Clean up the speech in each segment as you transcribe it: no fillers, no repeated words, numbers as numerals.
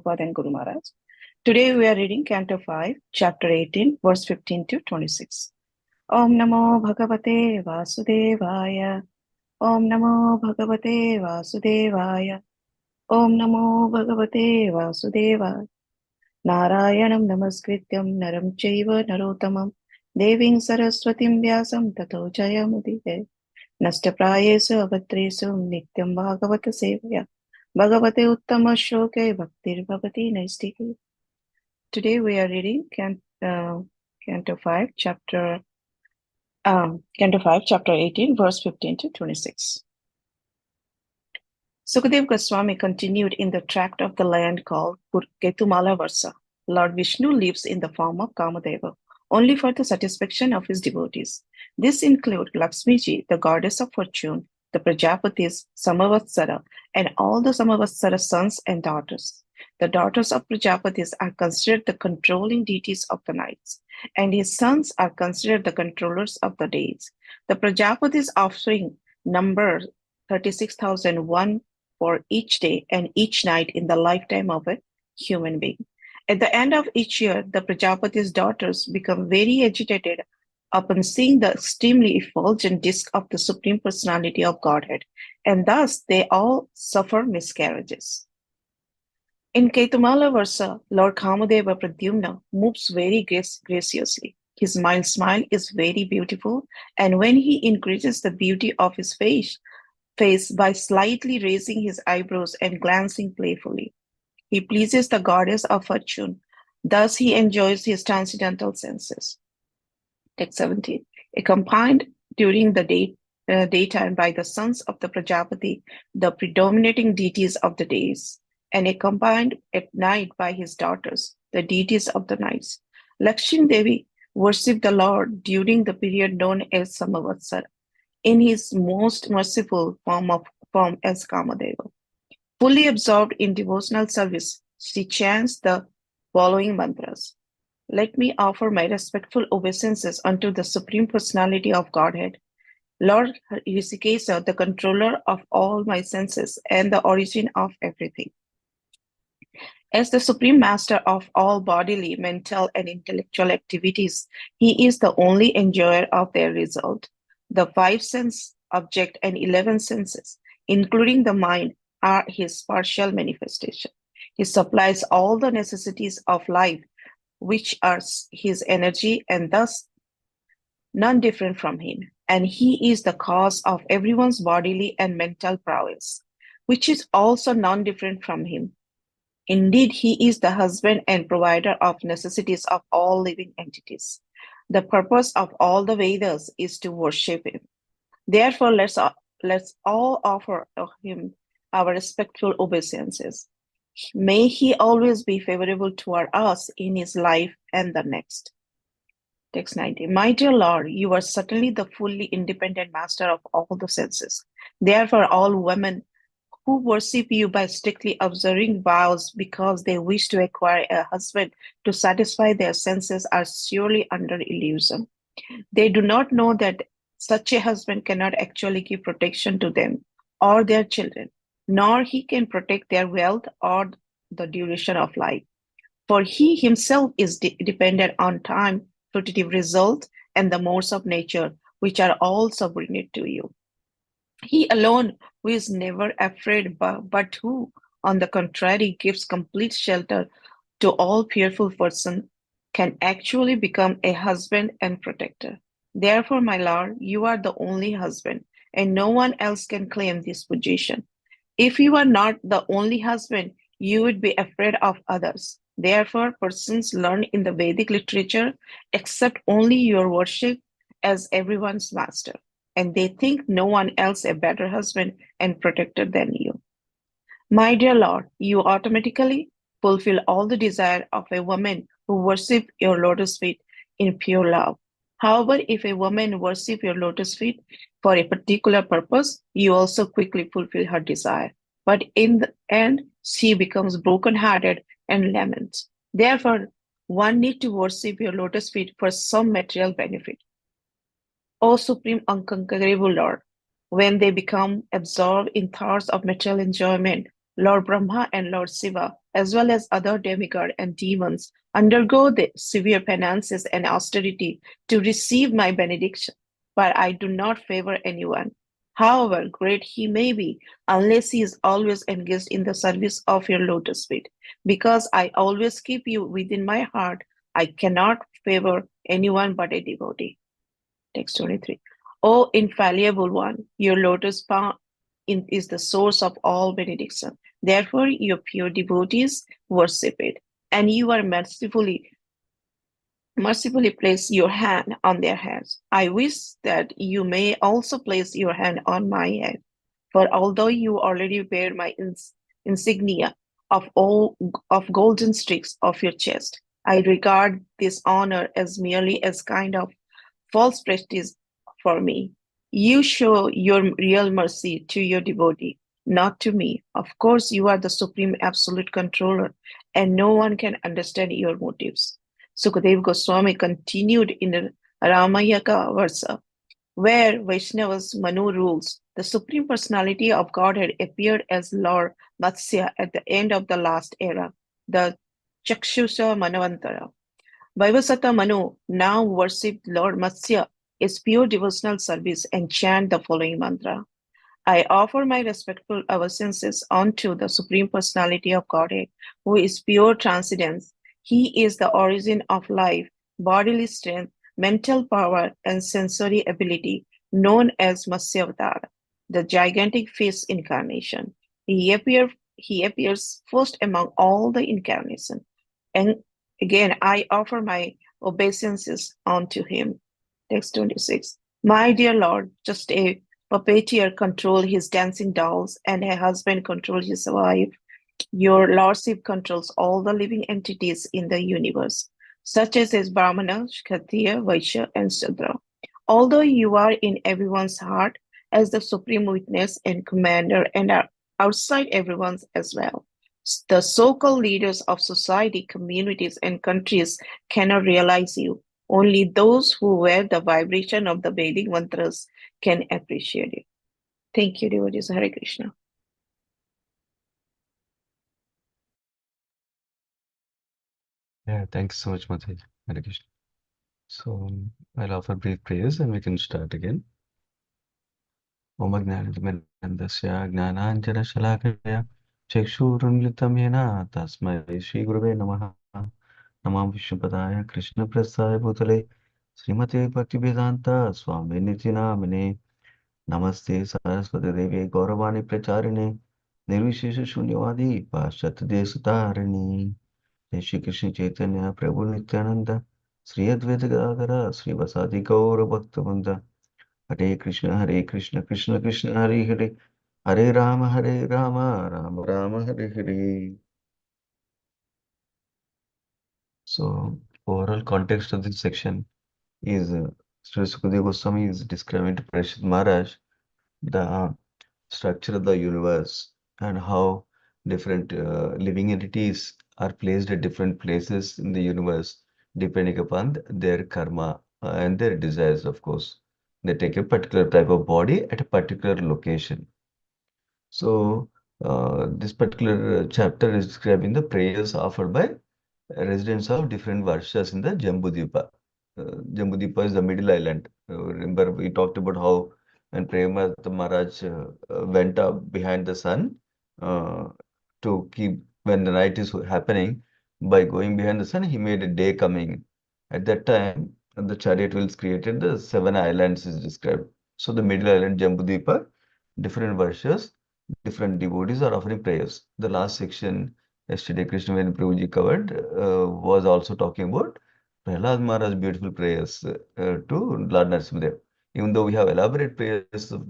Prabhupada and Guru Maharaj. Today we are reading Canto 5, Chapter 18, verse 15 to 26. Om Namo Bhagavate Vasudevaya. Om Namo Bhagavate Vasudevaya. Om Namo Bhagavate Vasudevaya. Narayanam Namaskrityam Naram Chaiva Narotamam Deving Saraswatim Vyasam Tato Jayamudite. Nashtaprayesu avatresu nityam bhagavata sevaya. Bhagavate uttama shloke bhaktir bhavati naistiki. Today we are reading Canto 5, Chapter 18, verse 15 to 26. Sukadeva Goswami continued in the tract of the land called Ketumala Varsa. Lord Vishnu lives in the form of Kamadeva, only for the satisfaction of his devotees. This includes Lakshmiji, the goddess of fortune, the Prajapatis, Samavatsara, and all the Samavatsara sons and daughters. The daughters of Prajapatis are considered the controlling deities of the nights, and his sons are considered the controllers of the days. The Prajapatis' offspring number 36,001 for each day and each night in the lifetime of a human being. At the end of each year, the Prajapati's daughters become very agitated upon seeing the extremely effulgent disk of the Supreme Personality of Godhead, and thus they all suffer miscarriages. In Ketumala Varsa, Lord Kamadeva Pradyumna moves very graciously. His mild smile is very beautiful, and when he increases the beauty of his face by slightly raising his eyebrows and glancing playfully, he pleases the goddess of fortune. Thus he enjoys his transcendental senses. Text 17. Accompanied during the daytime by the sons of the Prajapati, the predominating deities of the days, and accompanied at night by his daughters, the deities of the nights. Lakshmi Devi worshipped the Lord during the period known as Samavatsara, in his most merciful form as Kamadeva. Fully absorbed in devotional service, she chants the following mantras. Let me offer my respectful obeisances unto the Supreme Personality of Godhead, Lord Rishikesa, the controller of all my senses and the origin of everything. As the Supreme Master of all bodily, mental, and intellectual activities, he is the only enjoyer of their result. The 5 sense object and 11 senses, including the mind, are his partial manifestation. He supplies all the necessities of life, which are his energy, and thus none different from him. And he is the cause of everyone's bodily and mental prowess, which is also none different from him. Indeed, he is the husband and provider of necessities of all living entities. The purpose of all the Vedas is to worship him. Therefore, let's all offer him our respectful obeisances. May he always be favorable toward us in his life and the next. Text 90. My dear Lord, you are certainly the fully independent master of all the senses. Therefore, all women who worship you by strictly observing vows because they wish to acquire a husband to satisfy their senses are surely under illusion. They do not know that such a husband cannot actually give protection to them or their children, nor he can protect their wealth or the duration of life. For he himself is dependent on time, fruitive results, and the modes of nature, which are all subordinate to you. He alone, who is never afraid, but who, on the contrary, gives complete shelter to all fearful persons, can actually become a husband and protector. Therefore, my Lord, you are the only husband, and no one else can claim this position. If you are not the only husband, you would be afraid of others. Therefore, persons learn in the Vedic literature accept only your worship as everyone's master, and they think no one else a better husband and protector than you. My dear Lord, you automatically fulfill all the desire of a woman who worships your lotus feet in pure love. However, if a woman worships your lotus feet for a particular purpose, you also quickly fulfill her desire. But in the end, she becomes broken-hearted and laments. Therefore, one needs to worship your lotus feet for some material benefit. O Supreme Unconquerable Lord, when they become absorbed in thoughts of material enjoyment, Lord Brahma and Lord Shiva as well as other demigods and demons, undergo the severe penances and austerity to receive my benediction. But I do not favor anyone, however great he may be, unless he is always engaged in the service of your lotus feet. Because I always keep you within my heart, I cannot favor anyone but a devotee. Text 23. O infallible one, your lotus path is the source of all benediction. Therefore, your pure devotees worship it, and you are mercifully place your hand on their heads. I wish that you may also place your hand on my head, for although you already bear my insignia of golden streaks of your chest, I regard this honor as merely as kind of false prestige for me. You show your real mercy to your devotee, not to me. Of course, you are the supreme absolute controller, and no one can understand your motives. Sukadeva Goswami continued in the Ramayaka versa, where Vaishnavas Manu rules. The Supreme Personality of Godhead appeared as Lord Matsya at the end of the last era, the Chakshusha Manavantara. Vaivasata Manu now worshipped Lord Matsya is pure devotional service and chant the following mantra. I offer my respectful obeisances unto the Supreme Personality of Godhead, who is pure transcendence. He is the origin of life, bodily strength, mental power, and sensory ability, known as Matsyavatar, the gigantic fish incarnation. He appears first among all the incarnations. And again, I offer my obeisances unto him. Text 26. My dear Lord, just a puppeteer control his dancing dolls and a husband control his wife. Your lordship controls all the living entities in the universe, such as Brahmana, Kshatriya, Vaishya, and Shudra. Although you are in everyone's heart as the supreme witness and commander and are outside everyone's as well. The so-called leaders of society, communities, and countries cannot realize you. Only those who wear the vibration of the Vedic mantras can appreciate it. Thank you, devotees. Hare Krishna. Yeah, thanks so much, Mataji. Hare Krishna. So I'll offer brief prayers and we can start again. Om Ajnanatimirandasya Gnananjana Chakshurunlitam Yena Tasmai Shri Gurave Namaha Namam Vishnupadaya Krishna Prasthaya Bhutale Srimate Bhaktivedanta Swami Niti Namane Namaste Saraswati Devi Gauravani Pracharine Nirvishesha Shunyavadi Paschat Desutarini Jai Shri Krishna Chaitanya Prabhu Nityananda Sri Advaita Gadadhara Sri Vasadi Gaura Bhaktavinda Hare Krishna, Krishna Krishna, Hare Hare, Hare Rama, Rama Rama, Hare Hare. So, overall context of this section is Sri Sukadeva Goswami is describing to Parishad Maharaj the structure of the universe and how different living entities are placed at different places in the universe depending upon their karma and their desires, of course. They take a particular type of body at a particular location. So, this particular chapter is describing the prayers offered by residents of different varshas in the Jambudvipa. Jambudvipa is the middle island. Remember, we talked about how when Premata Maharaj went up behind the sun uh, to keep when the night is happening, by going behind the sun, he made a day coming. At that time, the chariot wheels created the seven islands is described. So the middle island, Jambudvipa, different varshas, different devotees are offering prayers. The last section yesterday Krishnaveni Prabhuji covered was also talking about Prahlad Maharaj's beautiful prayers to Lord Narasimhadev. Even though we have elaborate prayers of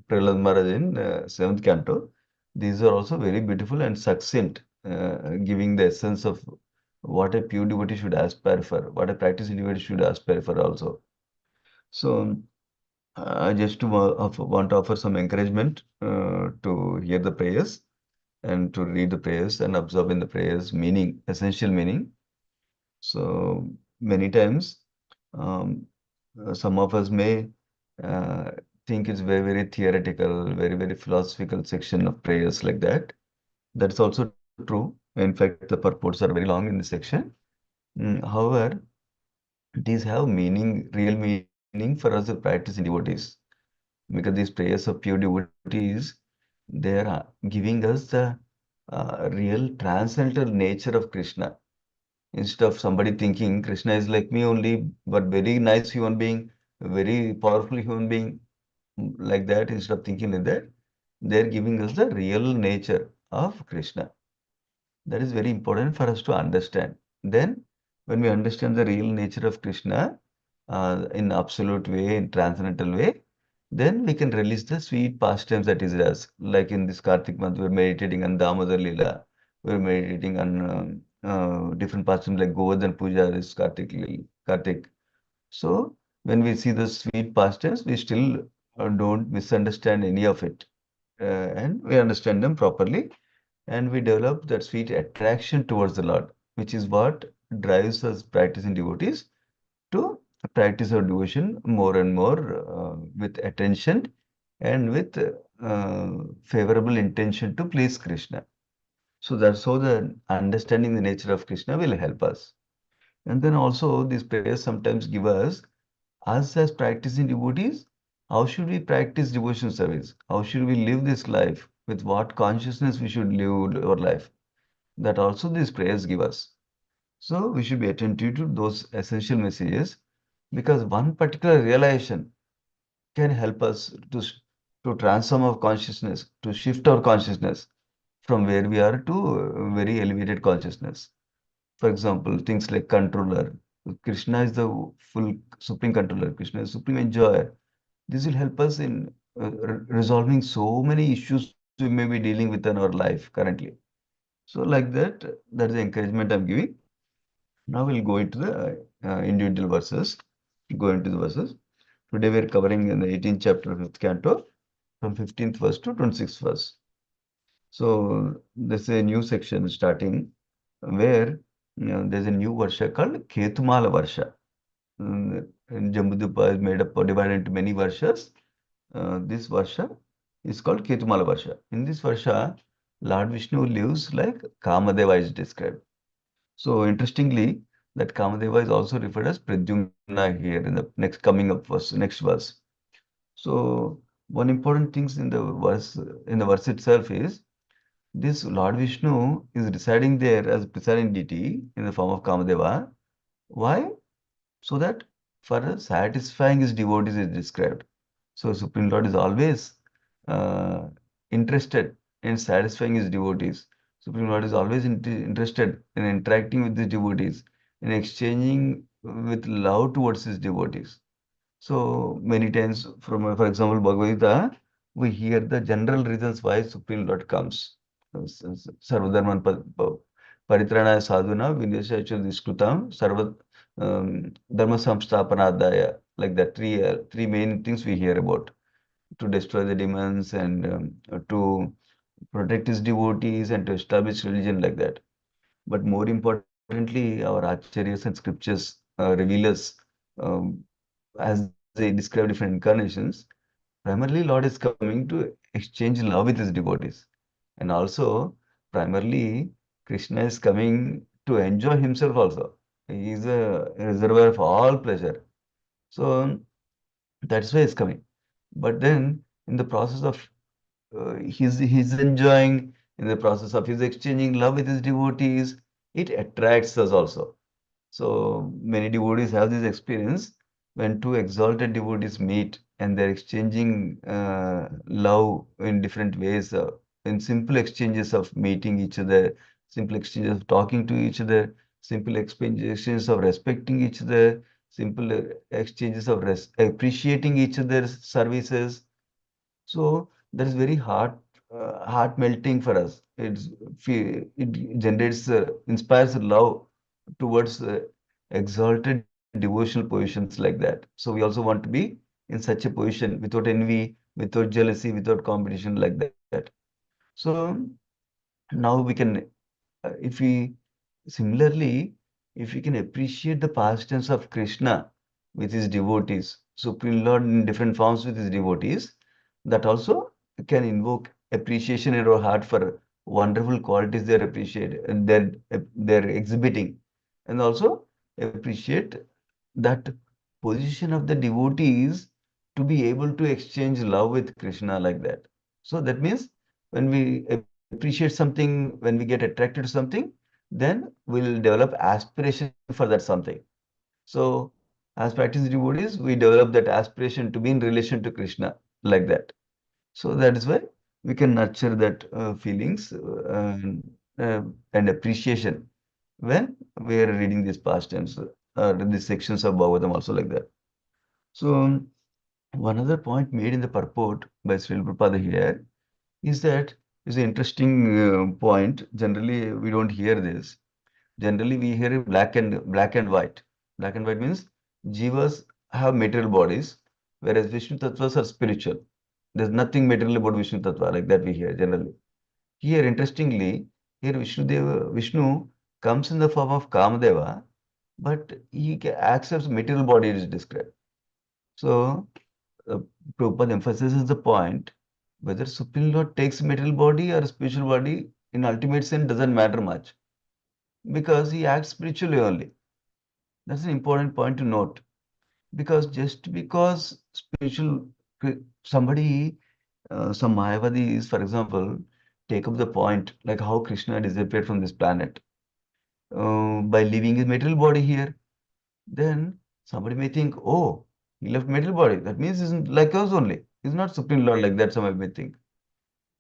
Prahlad Maharaj in 7th canto, these are also very beautiful and succinct, giving the essence of what a pure devotee should aspire for, what a practicing devotee should aspire for also. So, I just want to offer some encouragement to hear the prayers and to read the prayers and absorb in the prayers meaning, essential meaning. So many times, um, some of us may uh, think it's very, very theoretical, very, very philosophical section of prayers like that. That's also true. In fact, the purports are very long in this section. However, these have meaning, real meaning for us to practice in devotees. Because these prayers of pure devotees, they are giving us the real transcendental nature of Krishna. Instead of somebody thinking Krishna is like me only, but very nice human being, very powerful human being, like that, instead of thinking like that, they're giving us the real nature of Krishna. That is very important for us to understand. Then, when we understand the real nature of Krishna in absolute way, in transcendental way, then we can release the sweet pastimes that is us. Like in this Kartik month, we're meditating on Damodar Lila. We're meditating on different pastimes like Govardhan Puja, this Kartik. So, when we see the sweet pastimes, we still don't misunderstand any of it. And we understand them properly and we develop that sweet attraction towards the Lord, which is what drives us practicing devotees to practice our devotion more and more with attention and with favorable intention to please Krishna. So that's how the understanding the nature of Krishna will help us. And then also these prayers sometimes give us as practicing devotees, how should we practice devotion service? How should we live this life? With what consciousness we should live our life? That also these prayers give us. So we should be attentive to those essential messages because one particular realization can help us to transform our consciousness, to shift our consciousness from where we are to very elevated consciousness. For example, things like controller. Krishna is the full supreme controller. Krishna is supreme enjoyer. This will help us in resolving so many issues we may be dealing with in our life currently. So like that, that is the encouragement I'm giving. Now we'll go into the individual verses. Go into the verses. Today we're covering in the 18th chapter of 5th canto from 15th verse to 26th verse. So there's a new section starting where there's a new Varsha called Ketumala Varsha. And Jambudvipa is made up or divided into many Varshas. This Varsha is called Ketumala Varsha. In this Varsha, Lord Vishnu lives like Kamadeva is described. So interestingly, that Kamadeva is also referred as Pradyumna here in the next coming up verse, next verse. So one important thing in the verse itself is this Lord Vishnu is residing there as presiding deity in the form of Kamadeva. Why? So that for satisfying his devotees is described. So Supreme Lord is always uh, interested in satisfying his devotees. Supreme Lord is always interested in interacting with his devotees, in exchanging with love towards his devotees. So many times, from for example, Bhagavad Gita, we hear the general reasons why Supreme Lord comes. Sarvadharman Paritrana sadhuna vinashachya diskutam sarva dharma samsthapanadaya. Like that, three main things we hear about to destroy the demons and to protect his devotees and to establish religion like that. But more importantly, our acharyas and scriptures reveal us um, as they describe different incarnations. Primarily, Lord is coming to exchange love with his devotees. And also, primarily, Krishna is coming to enjoy himself also. He is a reservoir of all pleasure. So that's why he's coming. But then, in the process of he's enjoying, in the process of his exchanging love with his devotees, it attracts us also. So many devotees have this experience when two exalted devotees meet and they're exchanging love in different ways, in simple exchanges of meeting each other, simple exchanges of talking to each other, simple exchanges of respecting each other, simple exchanges of appreciating each other's services. So that is very heart melting for us. It generates, inspires love towards exalted devotional positions like that. So we also want to be in such a position without envy, without jealousy, without competition like that. So now we can, if we similarly, if we can appreciate the pastimes of Krishna with his devotees, Supreme Lord in different forms with his devotees, that also can invoke appreciation in our heart for wonderful qualities they're appreciate and they're exhibiting, and also appreciate that position of the devotees to be able to exchange love with Krishna like that. So that means when we appreciate something, when we get attracted to something, then we'll develop aspiration for that something. So as practice devotees, we develop that aspiration to be in relation to Krishna like that. So that is why we can nurture that feelings and appreciation when we are reading these pastimes, these sections of Bhagavatam also like that. So one other point made in the purport by Srila Prabhupada here is that is an interesting point. Generally, we don't hear this. Generally, we hear black and white. Black and white means jivas have material bodies, whereas Vishnu tattvas are spiritual. There's nothing material about Vishnu tattva like that we hear generally. Here, interestingly, here Vishnu comes in the form of Kamadeva, but he accepts material body is described. So, uh, Prabhupada emphasizes the point whether Supreme Lord takes material body or spiritual body in ultimate sense doesn't matter much because he acts spiritually only. That's an important point to note because just because spiritual somebody, some Mayavadis, for example, take up the point like how Krishna disappeared from this planet by leaving his material body here. Then somebody may think, oh, he left material body. That means he's like us only. He's not Supreme Lord like that, somebody may think.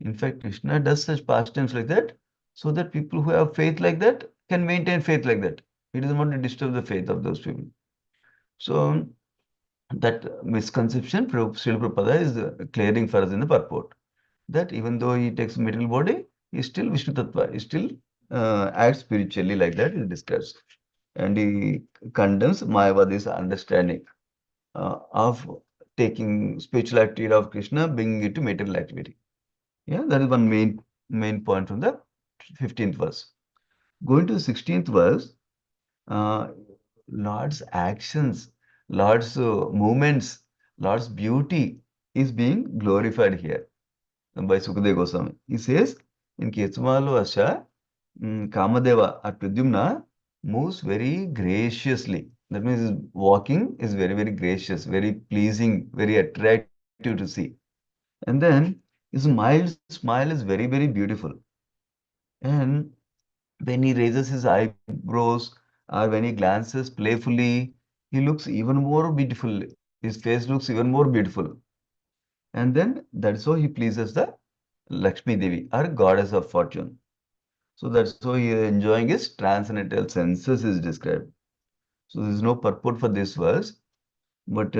In fact, Krishna does such pastimes like that so that people who have faith like that can maintain faith like that. He doesn't want to disturb the faith of those people. So that misconception, Srila Prabhupada is clearing for us in the purport. That even though he takes material body, he still Vishnu Tattva, he still acts spiritually like that is discussed. And he condemns Mayavadi's understanding of taking spiritual activity of Krishna, bringing it to material activity. Yeah, that is one main point from the 15th verse. Going to the 16th verse, uh, Lord's actions, Lord's movements, Lord's beauty is being glorified here by Sukadeva Goswami. He says, in Ketsumalu Asha, Kamadeva or Pradyumna moves very graciously. That means his walking is very, very gracious, very pleasing, very attractive to see. And then his smile is very, very beautiful. And when he raises his eyebrows or when he glances playfully, he looks even more beautiful. His face looks even more beautiful. And then that's how he pleases the Lakshmi Devi, our goddess of fortune. So that's how he is enjoying his transcendental senses is described. So there's no purport for this verse, but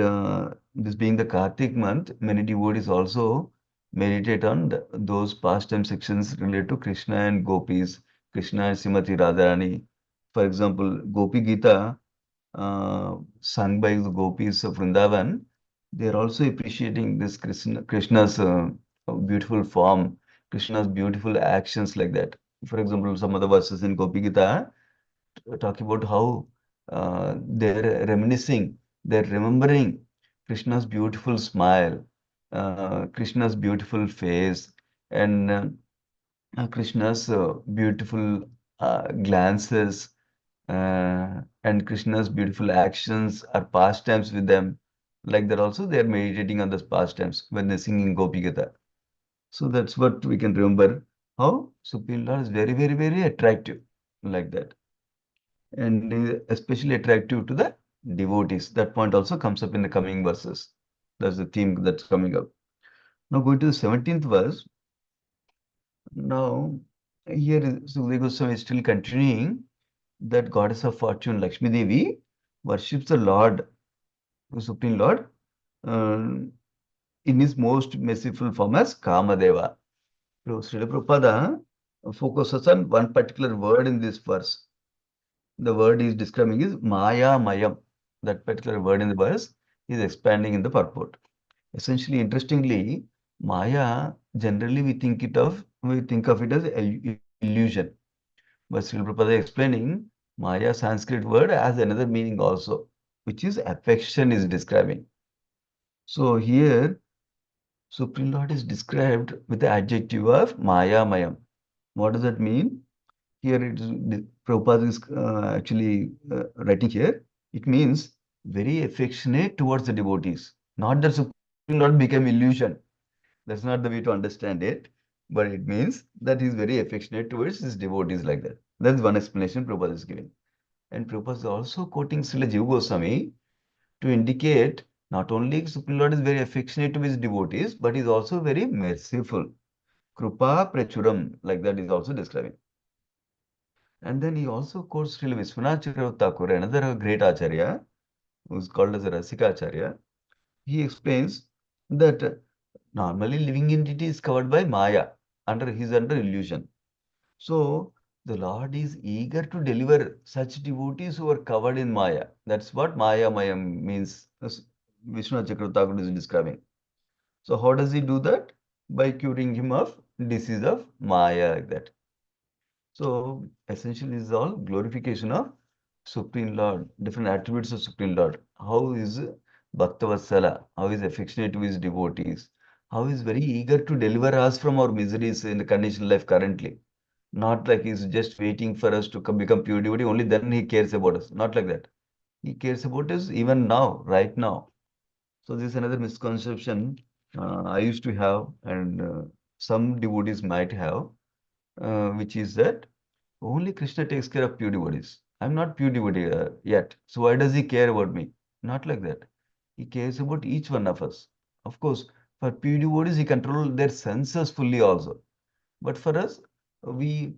this being the Kartik month, many devotees also meditate on those pastime sections related to Krishna and gopis, Krishna and Srimati Radharani. For example, Gopi Gita, sung by the gopis of Vrindavan, they are also appreciating this Krishna's beautiful form, Krishna's beautiful actions like that. For example, some of the verses in Gopi Gita talk about how they're reminiscing, they're remembering Krishna's beautiful smile, Krishna's beautiful face, and Krishna's beautiful glances, and Krishna's beautiful actions are pastimes with them. Like that, also, they are meditating on those pastimes when they're singing Gopi Gita. So that's what we can remember how Supreme Lord is very, very, very attractive, like that, and especially attractive to the devotees. That point also comes up in the coming verses. That's the theme that's coming up. Now, going to the 17th verse. Now, here Sukadeva Goswami is still continuing that goddess of fortune, Lakshmi Devi, worships the Lord, the Supreme Lord, uh, in his most merciful form as Kamadeva. So, Srila Prabhupada focuses on one particular word in this verse. The word he is describing is Maya Mayam. That particular word in the verse is expanding in the purport. Essentially, interestingly, Maya generally we think of it as illusion. But Srila Prabhupada explaining Maya Sanskrit word has another meaning also, which is affection is describing. So here Supreme Lord is described with the adjective of Maya Mayam. What does that mean? Here it is, Prabhupada is actually writing here. It means very affectionate towards the devotees. Not that Supreme Lord became illusion. That's not the way to understand it. But it means that he is very affectionate towards his devotees like that. That's one explanation Prabhupada is giving. And Prabhupada is also quoting Srila Jiva Goswami to indicate not only Supreme Lord is very affectionate to his devotees, but he is also very merciful. Krupa Prachuram, like that is also describing. And then he also quotes Srila Vishwanath Chakravarti Thakur, another great Acharya, who is called as a Rasika Acharya. He explains that normally living entity is covered by Maya, under illusion. So the Lord is eager to deliver such devotees who are covered in Maya. That's what Maya Maya means, as Vishwanath Chakravarti Thakur is describing. So how does he do that? By curing him of disease of Maya, like that. So essentially, this is all glorification of Supreme Lord, different attributes of Supreme Lord. How is Bhaktavatsala, how is affectionate to his devotees, how is very eager to deliver us from our miseries in the conditional life currently. Not like he's just waiting for us to become pure devotee, only then he cares about us. Not like that. He cares about us even now, right now. So this is another misconception I used to have, and some devotees might have, which is that only Krishna takes care of pure devotees. I'm not pure devotee yet. So why does he care about me? Not like that. He cares about each one of us. Of course, for pure devotees, he controls their senses fully also. But for us, we,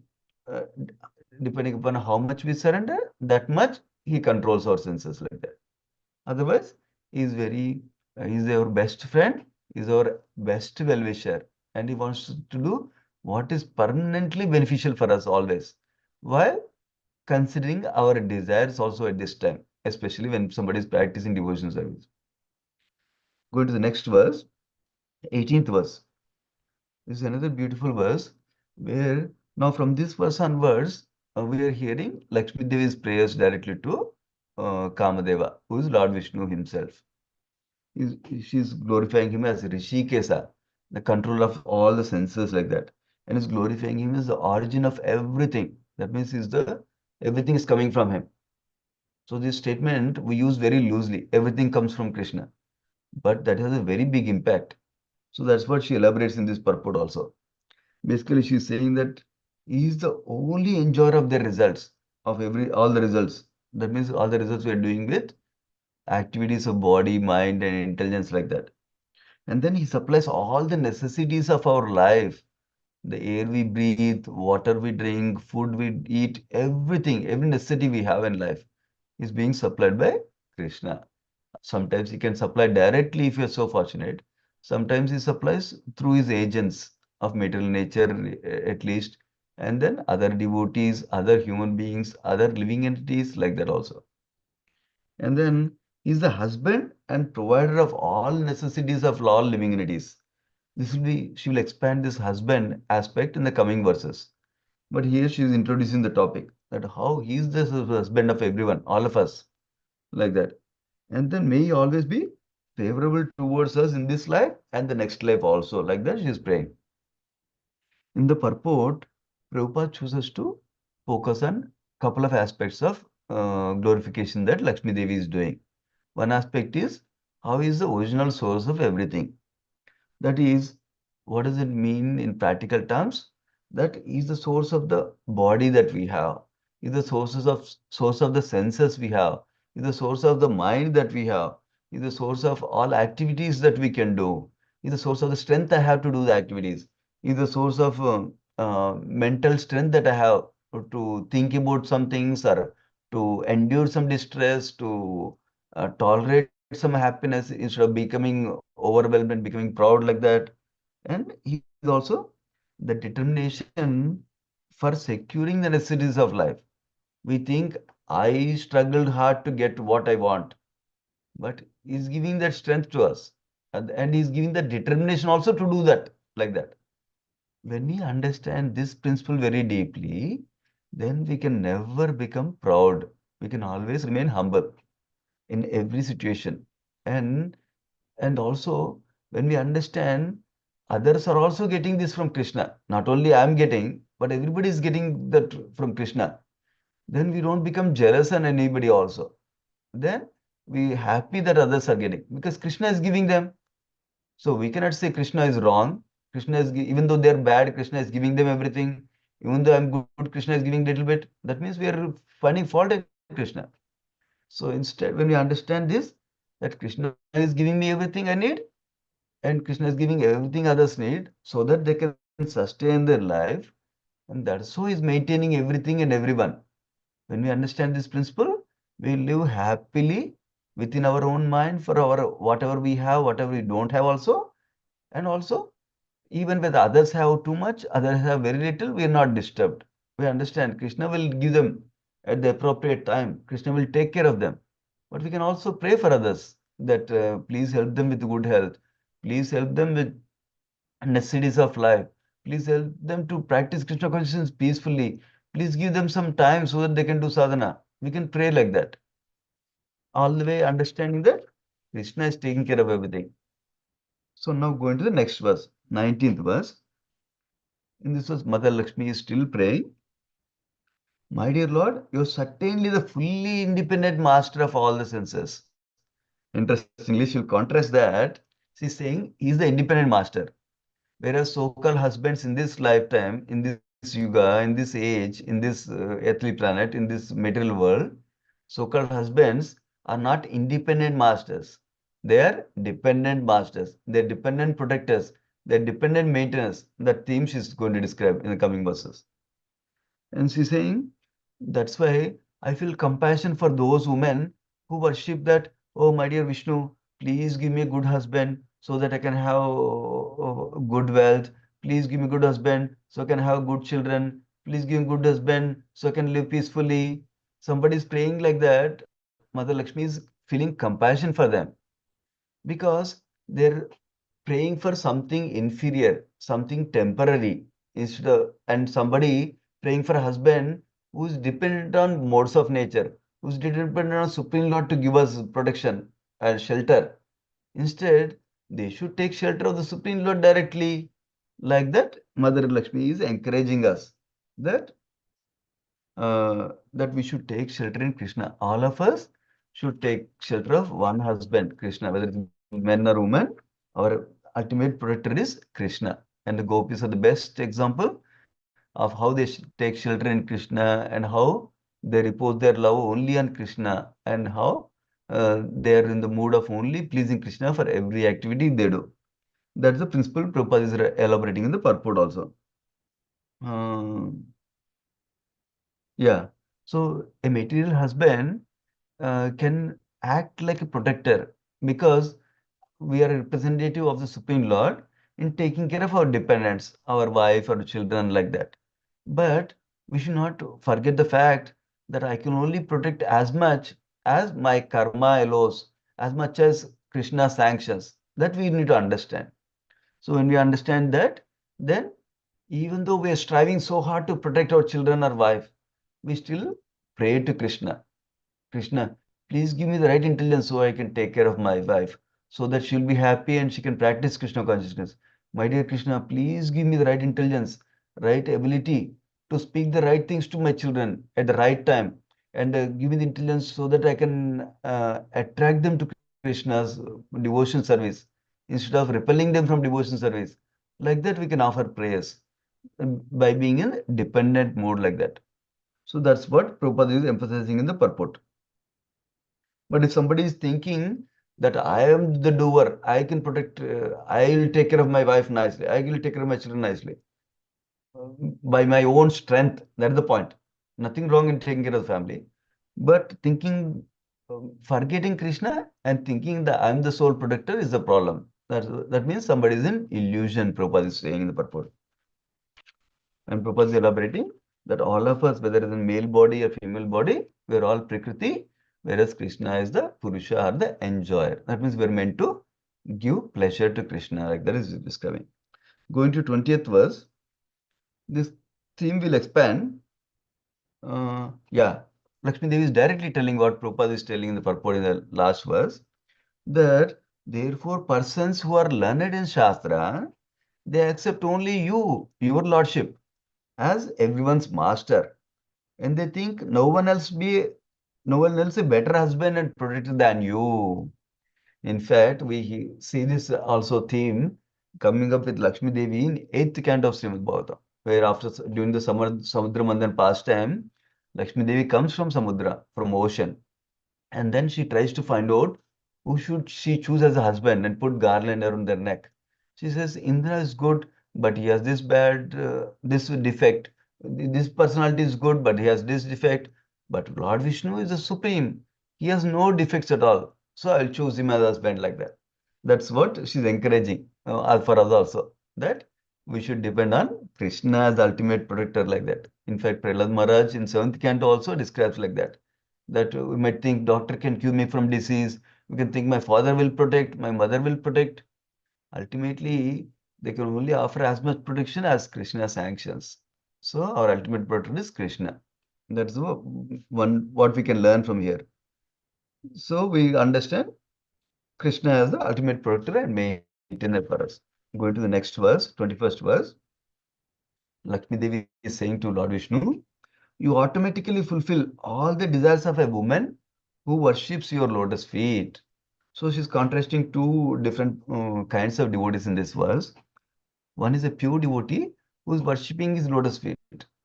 depending upon how much we surrender, that much he controls our senses like that. Otherwise, he is he's our best friend, he's our best well-wisher, and he wants to do what is permanently beneficial for us always. While considering our desires also at this time, especially when somebody is practicing devotion service. Go to the next verse, 18th verse. This is another beautiful verse where now from this verse onwards, we are hearing Lakshmi Devi's prayers directly to Kamadeva, who is Lord Vishnu himself. He's, she's glorifying him as Rishikesa, the control of all the senses like that. And is glorifying him as the origin of everything. That means everything is coming from him. So this statement we use very loosely. Everything comes from Krishna. But that has a very big impact. So that's what she elaborates in this purport also. Basically, she's saying that he is the only enjoyer of the results, of all the results. That means all the results we are doing with activities of body, mind, and intelligence like that. And then he supplies all the necessities of our life. The air we breathe, water we drink, food we eat, everything, every necessity we have in life is being supplied by Krishna. Sometimes he can supply directly if you're so fortunate. Sometimes he supplies through his agents of material nature, at least. And then other devotees, other human beings, other living entities like that also. And then he's the husband and provider of all necessities of all living entities. She will expand this husband aspect in the coming verses. But here she is introducing the topic that how he is the husband of everyone, all of us, like that. And then may he always be favorable towards us in this life and the next life also. Like that, she is praying. In the purport, Prabhupada chooses to focus on couple of aspects of glorification that Lakshmi Devi is doing. One aspect is how is the original source of everything. That is, what does it mean in practical terms? That is the source of the body that we have, is the source of the senses we have, is the source of the mind that we have, is the source of all activities that we can do, is the source of the strength I have to do the activities, is the source of mental strength that I have to think about some things or to endure some distress, to tolerate some happiness instead of becoming overwhelmed and becoming proud like that. And he's also the determination for securing the necessities of life. We think I struggled hard to get what I want, but he's giving that strength to us. And he's giving the determination also to do that, like that. When we understand this principle very deeply, then we can never become proud. We can always remain humble in every situation. And and also, when we understand others are also getting this from Krishna, not only I am getting, but everybody is getting that from Krishna, then we don't become jealous on anybody also. Then we happy that others are getting because Krishna is giving them. So we cannot say Krishna is wrong. Krishna is even though they're bad, Krishna is giving them everything. Even though I'm good, Krishna is giving little bit. That means we are finding fault in Krishna. So instead, when we understand this, that Krishna is giving me everything I need, and Krishna is giving everything others need, so that they can sustain their life, and that's who is maintaining everything and everyone. When we understand this principle, we live happily within our own mind for our whatever we have, whatever we don't have also, and also even when others have too much, others have very little, we are not disturbed. We understand Krishna will give them at the appropriate time. Krishna will take care of them. But we can also pray for others that please help them with good health. Please help them with necessities of life. Please help them to practice Krishna consciousness peacefully. Please give them some time so that they can do sadhana. We can pray like that. All the way understanding that Krishna is taking care of everything. So now going to the next verse, 19th verse. In this verse, Mother Lakshmi is still praying. My dear Lord, you are certainly the fully independent master of all the senses. Interestingly, she'll contrast that. She's saying he's the independent master. Whereas so-called husbands in this lifetime, in this yuga, in this age, in this earthly planet, in this material world, so-called husbands are not independent masters. They are dependent masters. They're dependent protectors. They're dependent maintainers. That theme she's going to describe in the coming verses. And she's saying, that's why I feel compassion for those women who worship that, oh, my dear Vishnu, please give me a good husband so that I can have good wealth. Please give me a good husband so I can have good children. Please give me a good husband so I can live peacefully. Somebody is praying like that. Mother Lakshmi is feeling compassion for them because they're praying for something inferior, something temporary, instead of, and somebody praying for a husband who's dependent on modes of nature, who's dependent on Supreme Lord to give us protection and shelter. Instead, they should take shelter of the Supreme Lord directly. Like that, Mother Lakshmi is encouraging us that that we should take shelter in Krishna. All of us should take shelter of one husband, Krishna, whether it's men or women. Our ultimate protector is Krishna. And the gopis are the best example of how they take shelter in Krishna and how they repose their love only on Krishna and how they are in the mood of only pleasing Krishna for every activity they do. That's the principle Prabhupada is elaborating in the purport also. Um, yeah. So a material husband can act like a protector because we are a representative of the Supreme Lord in taking care of our dependents, our wife, our children, like that. But we should not forget the fact that I can only protect as much as my karma allows, as much as Krishna sanctions. That we need to understand. So when we understand that, then even though we are striving so hard to protect our children or wife, we still pray to Krishna. Krishna, please give me the right intelligence so I can take care of my wife, so that she'll be happy and she can practice Krishna consciousness. My dear Krishna, please give me the right intelligence, right ability to speak the right things to my children at the right time, and give me the intelligence so that I can attract them to Krishna's devotion service instead of repelling them from devotion service. Like that, we can offer prayers by being in dependent mode like that. So that's what Prabhupada is emphasizing in the purport. But if somebody is thinking that I am the doer, I can protect, I will take care of my wife nicely, I will take care of my children nicely by my own strength, that's the point. Nothing wrong in taking care of the family. But thinking, forgetting Krishna and thinking that I'm the sole protector is the problem. That means somebody is in illusion, Prabhupada is saying in the purport. And Prabhupada is elaborating that all of us, whether it's in male body or female body, we're all Prakriti, whereas Krishna is the Purusha or the enjoyer. That means we're meant to give pleasure to Krishna, like that is describing. Going to 20th verse, this theme will expand. Yeah, Lakshmi Devi is directly telling what Prabhupada is telling in the purport in the last verse, that therefore persons who are learned in Shastra, they accept only you, your lordship. as everyone's master, and they think no one else a better husband and protector than you. In fact, we see this also theme coming up with Lakshmi Devi in 8th canto of Srimad Bhagavatam, where during the Samudra Manthan pastime, Lakshmi Devi comes from Samudra, from ocean, and then she tries to find out who should she choose as a husband and put garland around their neck. She says Indra is good, but he has this defect. This personality is good, but he has this defect. But Lord Vishnu is the supreme. He has no defects at all. So I'll choose him as husband like that. That's what she's encouraging for us also. That we should depend on Krishna as the ultimate protector like that. In fact, Prahlad Maharaj in 7th canto also describes like that. That we might think doctor can cure me from disease. We can think my father will protect, my mother will protect. Ultimately, they can only offer as much protection as Krishna sanctions. So our ultimate protector is Krishna. That's one what we can learn from here. So we understand Krishna as the ultimate protector and maintainer for us. Going to the next verse, 21st verse, Lakshmi Devi is saying to Lord Vishnu, you automatically fulfill all the desires of a woman who worships your lotus feet. So she's contrasting two different kinds of devotees in this verse. One is a pure devotee who is worshipping his lotus feet.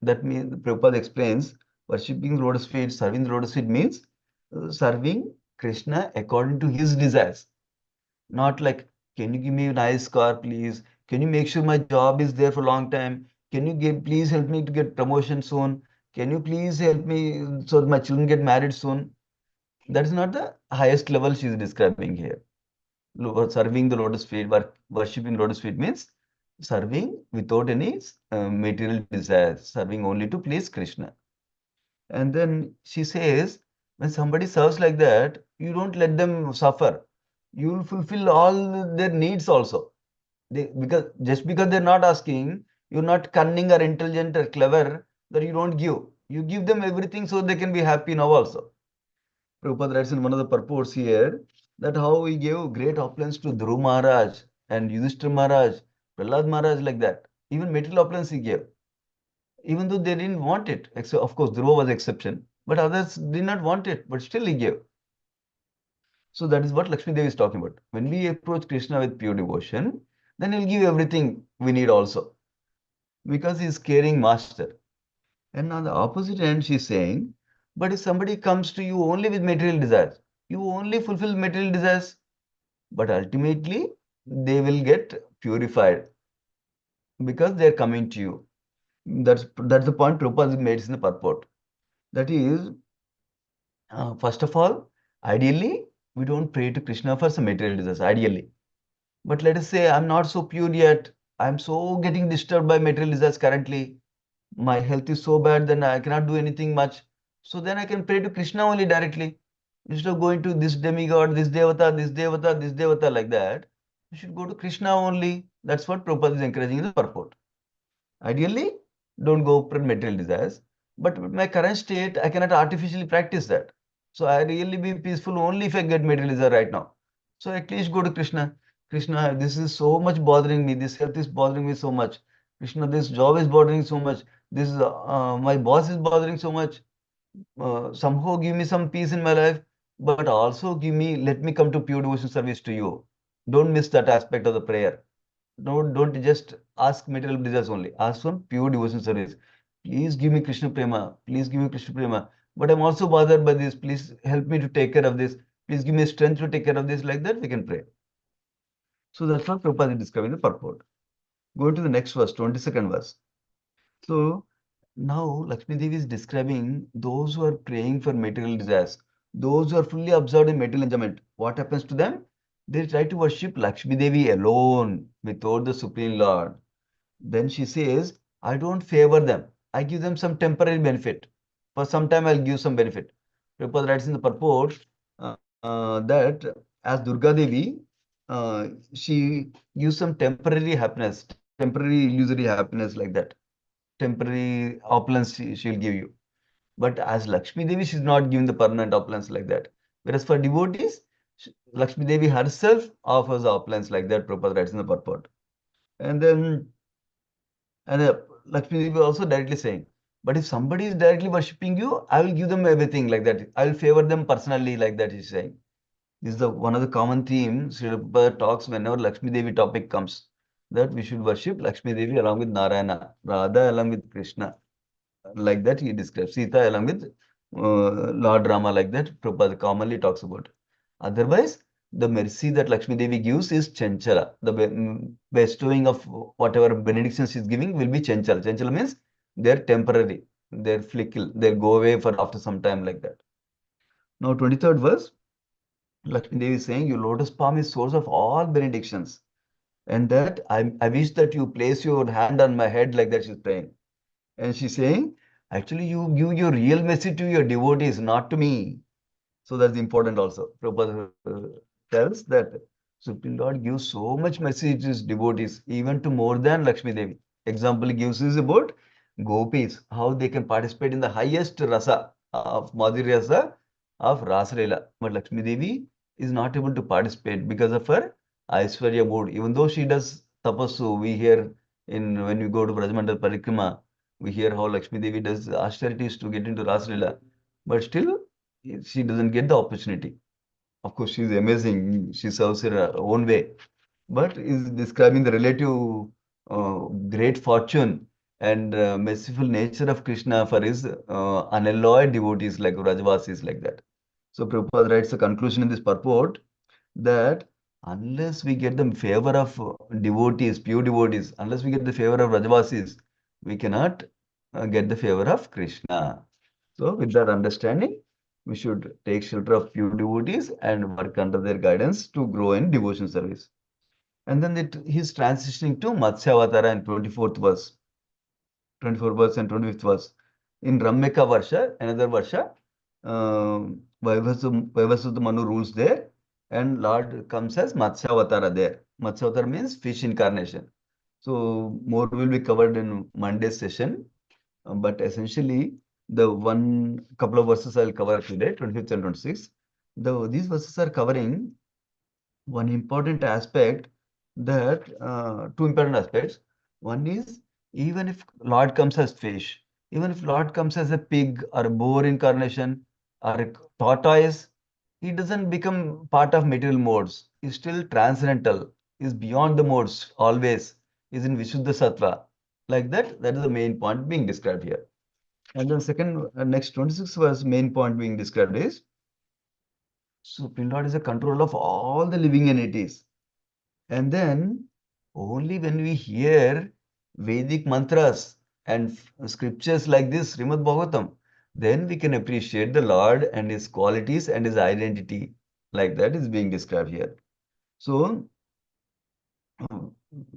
That means, Prabhupada explains, worshipping lotus feet, serving the lotus feet means serving Krishna according to his desires. Not like, can you give me a nice car, please? Can you make sure my job is there for a long time? Can you please help me to get promotion soon? Can you please help me so that my children get married soon? That is not the highest level she is describing here. Serving the lotus feet, worshipping lotus feet means serving without any material desires, serving only to please Krishna. And then she says, when somebody serves like that, you don't let them suffer. You will fulfill all their needs also. Because they're not asking, you're not cunning or intelligent or clever that you don't give. You give them everything so they can be happy now also. Prabhupada writes in one of the purports here that how he gave great opulence to Dhruv Maharaj and Yudhishthira Maharaj, Prahlad Maharaj like that. Even material opulence he gave, even though they didn't want it. Except, of course, Dhruva was exception, but others did not want it, but still he gave. So that is what Lakshmi Devi is talking about. When we approach Krishna with pure devotion, then he'll give everything we need also, because he's caring master. And on the opposite end, she's saying, but if somebody comes to you only with material desires, you only fulfill material desires, but ultimately they will get purified because they're coming to you. That's the point Prabhupada made in the purport. That is, first of all, ideally, we don't pray to Krishna for some material desires, ideally. But let us say I'm not so pure yet. I'm so getting disturbed by material desires currently. My health is so bad, then I cannot do anything much. So then I can pray to Krishna only directly. Instead of going to this demigod, this devata, this devata, this devata like that, you should go to Krishna only. That's what Prabhupada is encouraging in the purport. Ideally, don't go for material desires. But with my current state, I cannot artificially practice that. So I really be peaceful only if I get material desire right now. So at least go to Krishna. Krishna, this is so much bothering me. This health is bothering me so much. Krishna, this job is bothering so much. This my boss is bothering so much. Somehow give me some peace in my life, but also let me come to pure devotion service to you. Don't miss that aspect of the prayer. Don't just ask material desires only. Ask for pure devotion service. Please give me Krishna Prema. Please give me Krishna Prema. But I'm also bothered by this. Please help me to take care of this. Please give me strength to take care of this. Like that, we can pray. So that's what Prabhupada is describing the purport. Go to the next verse, 22nd verse. So now Lakshmi Devi is describing those who are praying for material desires, those who are fully absorbed in material enjoyment. What happens to them? They try to worship Lakshmi Devi alone without the Supreme Lord. Then she says, I don't favor them. I give them some temporary benefit. For some time, I'll give some benefit. Prabhupada writes in the purport that as Durga Devi, she gives some temporary happiness, temporary illusory happiness like that. Temporary opulence she'll give you. But as Lakshmi Devi, she's not giving the permanent opulence like that. Whereas for devotees, Lakshmi Devi herself offers opulence like that, Prabhupada writes in the purport. And then, and Lakshmi Devi also directly saying. But if somebody is directly worshipping you, I will give them everything like that. I will favor them personally like that, he's saying. This is the one of the common themes Srila Prabhupada talks whenever Lakshmi Devi topic comes. That we should worship Lakshmi Devi along with Narayana, Radha along with Krishna. Like that he describes Sita along with Lord Rama, like that Prabhupada commonly talks about. Otherwise, the mercy that Lakshmi Devi gives is Chanchala. The bestowing of whatever benedictions she's giving will be Chanchala. Chanchala means they're temporary, they're fickle, they'll go away for after some time like that. Now, 23rd verse, Lakshmi Devi is saying, your lotus palm is source of all benedictions. And that I wish that you place your hand on my head like that she's praying. And she's saying, actually, you give your real message to your devotees, not to me. So that's important also. Prabhupada tells that Supreme Lord gives so much message to his devotees, even to more than Lakshmi Devi. Example he gives is about gopis, how they can participate in the highest rasa of Madhurya rasa of Rasa Leela. But Lakshmi Devi is not able to participate because of her Aishwarya mood. Even though she does tapassu, we hear in when we go to Brajmandal Parikrama, we hear how Lakshmi Devi does austerities to get into Rasa Leela. But still, she doesn't get the opportunity. Of course, she's amazing. She serves her own way, but is describing the relative great fortune and merciful nature of Krishna for his unalloyed devotees like Vrajavasis like that. So Prabhupada writes a conclusion in this purport that unless we get the favor of devotees, pure devotees, unless we get the favor of Vrajavasis, we cannot get the favor of Krishna. So with that understanding, we should take shelter of pure devotees and work under their guidance to grow in devotion service. And then he's transitioning to Matsya Avatara in 24th verse, 24th verse and 25th verse. In Rammika Varsha, another Varsha, Vaivasudha Manu rules there, and Lord comes as Matsya Avatara there. Matsya Avatara means fish incarnation. So more will be covered in Monday's session. But essentially, the one couple of verses I'll cover today, 25th and 26th. These verses are covering one important aspect that two important aspects. One is even if Lord comes as fish, even if Lord comes as a pig or a boar incarnation or a tortoise, he doesn't become part of material modes. He's still transcendental. He's beyond the modes always. He's in Vishuddha Sattva. Like that, that is the main point being described here. And then second, next 26 verse main point being described is Supreme Lord is a control of all the living entities. And then only when we hear Vedic mantras and scriptures like this, Srimad Bhagavatam, then we can appreciate the Lord and his qualities and his identity. Like that is being described here. So,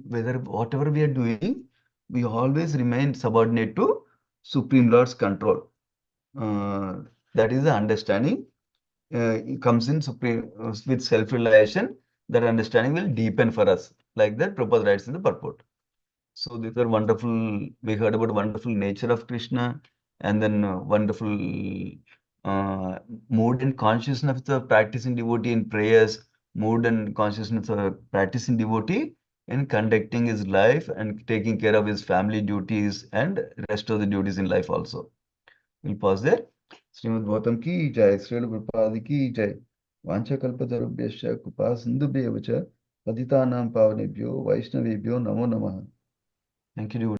whether whatever we are doing, we always remain subordinate to Supreme Lord's control. That is the understanding. It comes in supreme with self-realization. That understanding will deepen for us. Like that, Prabhupada writes in the purport. So these are wonderful. We heard about wonderful nature of Krishna, and then wonderful uh, mood and consciousness of the practicing devotee in prayers, mood and consciousness of practicing devotee in conducting his life and taking care of his family duties and rest of the duties in life also. We'll pause there. Shrimad Gautam की जय श्रील प्रभुपाद की जय वाञ्छाकल्पतरुभ्यश्च कृपा सिन्धुभ्येव च पतितानां पावनेभ्यो वैष्णवेभ्यो नमो नमः. Thank you,